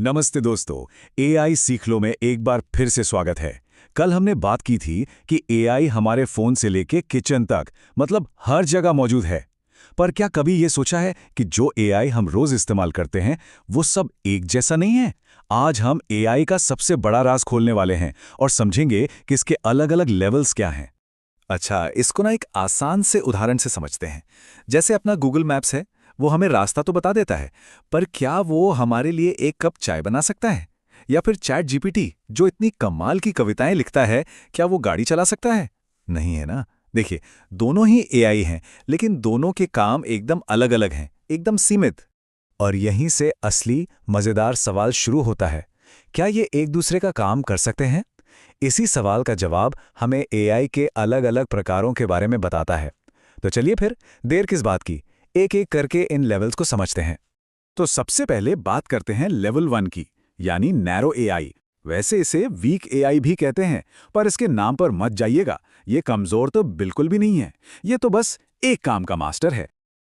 नमस्ते दोस्तों, एआई सीख लो में एक बार फिर से स्वागत है। कल हमने बात की थी कि एआई हमारे फोन से लेके किचन तक मतलब हर जगह मौजूद है। पर क्या कभी ये सोचा है कि जो एआई हम रोज इस्तेमाल करते हैं वो सब एक जैसा नहीं है? आज हम एआई का सबसे बड़ा राज खोलने वाले हैं और समझेंगे कि इसके अलग-अलग लेवल्स क्या हैं। अच्छा, इसको ना एक आसान से उदाहरण से समझते हैं। जैसे अपना गूगल मैप्स है, वो हमें रास्ता तो बता देता है, पर क्या वो हमारे लिए एक कप चाय बना सकता है? या फिर चैट जीपीटी जो इतनी कमाल की कविताएं लिखता है, क्या वो गाड़ी चला सकता है? नहीं है ना। देखिए, दोनों ही एआई हैं, लेकिन दोनों के काम एकदम अलग-अलग हैं, एकदम सीमित। और यहीं से असली मजेदार सवाल शुरू होता है। क्या ये एक दूसरे का काम कर सकते हैं? इसी सवाल का जवाब हमें एआई के अलग-अलग प्रकारों के बारे में बताता है। तो चलिए फिर देर किस बात की, एक-एक करके इन लेवल्स को समझते हैं। तो सबसे पहले बात करते हैं लेवल 1 की, यानी नैरो एआई। वैसे इसे वीक एआई भी कहते हैं, पर इसके नाम पर मत जाइएगा, ये कमजोर तो बिल्कुल भी नहीं है। ये तो बस एक काम का मास्टर है।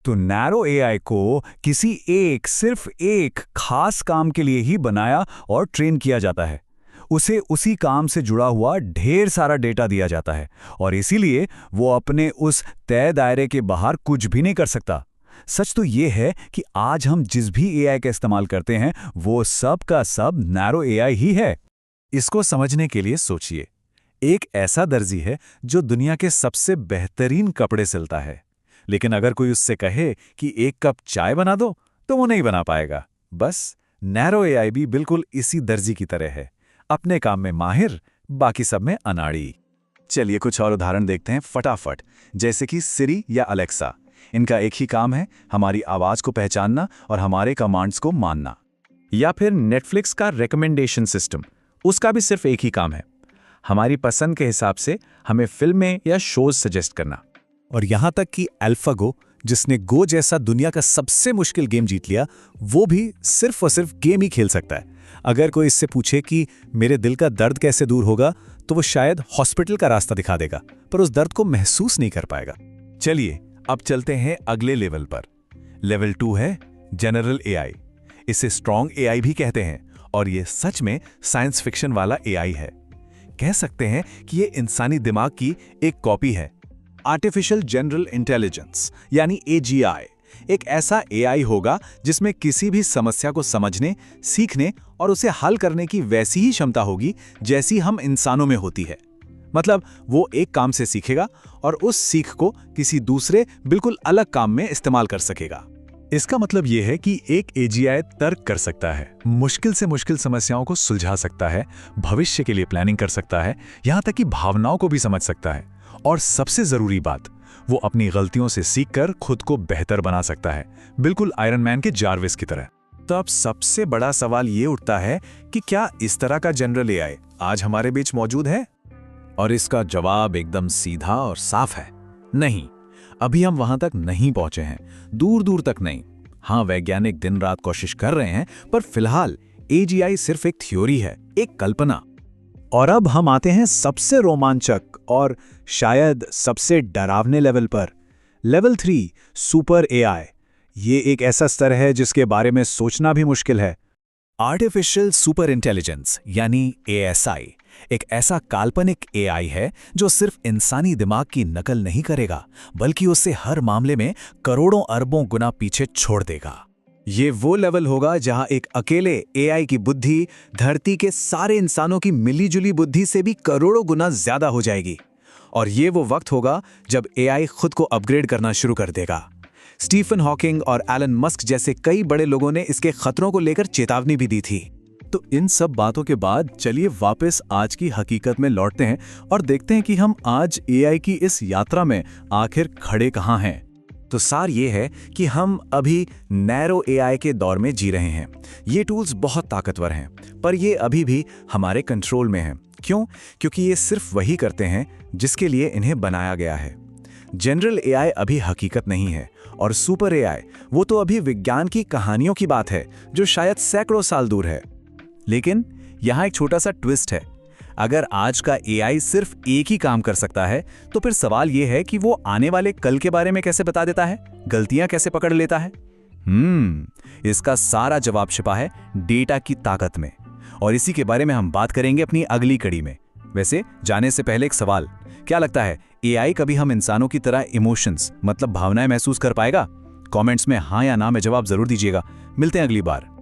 तो नैरो एआई को सिर्फ एक खास काम के लिए ही बनाया और ट्रेन किया जाता है। उसे उसी काम से जुड़ा हुआ ढेर सारा डेटा दिया जाता है और इसीलिए वो अपने उस तय दायरे के बाहर कुछ भी नहीं कर सकता। सच तो ये है कि आज हम जिस भी एआई का इस्तेमाल करते हैं वो सब का सब नैरो एआई ही है। इसको समझने के लिए सोचिए, एक ऐसा दर्जी है जो दुनिया के सबसे बेहतरीन कपड़े सिलता है, लेकिन अगर कोई उससे कहे कि एक कप चाय बना दो, तो वो नहीं बना पाएगा। बस नैरो एआई भी बिल्कुल इसी दर्जी की तरह है, अपने काम में माहिर, बाकी सब में अनाड़ी। चलिए कुछ और उदाहरण देखते हैं फटाफट। जैसे कि सिरी या अलेक्सा, इनका एक ही काम है, हमारी आवाज को पहचानना और हमारे कमांड्स को मानना। या फिर नेटफ्लिक्स का रिकमेंडेशन सिस्टम, उसका भी सिर्फ एक ही काम है, हमारी पसंद के हिसाब से हमें फिल्में या शोज सजेस्ट करना। और यहां तक कि अल्फागो, जिसने गो जैसा दुनिया का सबसे मुश्किल गेम जीत लिया, वो भी सिर्फ और सिर्फ गेम ही खेल सकता है। अगर कोई इससे पूछे कि मेरे दिल का दर्द कैसे दूर होगा, तो वो शायद हॉस्पिटल का रास्ता दिखा देगा, पर उस दर्द को महसूस नहीं कर पाएगा। चलिए अब चलते हैं अगले लेवल पर। लेवल 2 है जनरल एआई। इसे स्ट्रॉन्ग एआई भी कहते हैं और ये सच में साइंस फिक्शन वाला एआई है। कह सकते हैं कि ये इंसानी दिमाग की एक कॉपी है। आर्टिफिशियल जनरल इंटेलिजेंस यानी एजीआई एक ऐसा एआई होगा जिसमें किसी भी समस्या को समझने, सीखने और उसे हल करने की वैसी ही क्षमता होगी जैसी हम इंसानों में होती है। मतलब वो एक काम से सीखेगा और उस सीख को किसी दूसरे बिल्कुल अलग काम में इस्तेमाल कर सकेगा। इसका मतलब यह है कि एक एजीआई तर्क कर सकता है, मुश्किल से मुश्किल समस्याओं को सुलझा सकता है, भविष्य के लिए प्लानिंग कर सकता है, यहां तक कि भावनाओं को भी समझ सकता है। और सबसे जरूरी बात, वो अपनी गलतियों से सीखकर खुद को बेहतर बना सकता है, बिल्कुल आयरन मैन के जारविस की तरह। तो अब सबसे बड़ा सवाल ये उठता है कि क्या इस तरह का जनरल एआई आज हमारे बीच मौजूद है? और इसका जवाब एकदम सीधा और साफ है, नहीं। अभी हम वहां तक नहीं पहुंचे हैं, दूर दूर तक नहीं। हाँ, वैज्ञानिक दिन रात कोशिश कर रहे हैं, पर फिलहाल एजीआई सिर्फ एक थ्योरी है, एक कल्पना। और अब हम आते हैं सबसे रोमांचक और शायद सबसे डरावने लेवल पर। Level 3 super AI. ये एक ऐसा स्तर है जिसके बारे में सोचना भी मुश्किल है। आर्टिफिशियल सुपर इंटेलिजेंस यानी एएसआई एक ऐसा काल्पनिक एआई है जो सिर्फ इंसानी दिमाग की नकल नहीं करेगा, बल्कि उसे हर मामले में करोड़ों अरबों गुना पीछे छोड़ देगा। ये वो लेवल होगा जहां एक अकेले एआई की बुद्धि धरती के सारे इंसानों की मिलीजुली बुद्धि से भी करोड़ों गुना ज्यादा हो जाएगी। और ये वो वक्त होगा जब एआई खुद को अपग्रेड करना शुरू कर देगा। स्टीफन हॉकिंग और एलन मस्क जैसे कई बड़े लोगों ने इसके खतरों को लेकर चेतावनी भी दी थी। तो इन सब बातों के बाद चलिए वापस आज की हकीकत में लौटते हैं और देखते हैं कि हम आज एआई की इस यात्रा में आखिर खड़े कहां हैं। तो सार ये है कि हम अभी नैरो एआई के दौर में जी रहे हैं। ये टूल्स बहुत ताकतवर हैं, पर ये अभी भी हमारे कंट्रोल में हैं। क्यों? क्योंकि ये सिर्फ वही करते हैं जिसके लिए इन्हें बनाया गया है। जनरल एआई अभी हकीकत नहीं है और सुपर एआई वो तो अभी विज्ञान की कहानियों की बात है जो शायद सैकड़ों साल दूर है। लेकिन यहाँ एक छोटा सा ट्विस्ट है। अगर आज का एआई सिर्फ एक ही काम कर सकता है, तो फिर सवाल यह है कि वो आने वाले कल के बारे में कैसे बता देता है, गलतियां कैसे पकड़ लेता है? इसका सारा जवाब छिपा है डेटा की ताकत में, और इसी के बारे में हम बात करेंगे अपनी अगली कड़ी में। वैसे जाने से पहले एक सवाल, क्या लगता है एआई कभी हम इंसानों की तरह इमोशंस मतलब भावनाएं महसूस कर पाएगा? कमेंट्स में हाँ या ना में जवाब जरूर दीजिएगा। मिलते हैं अगली बार।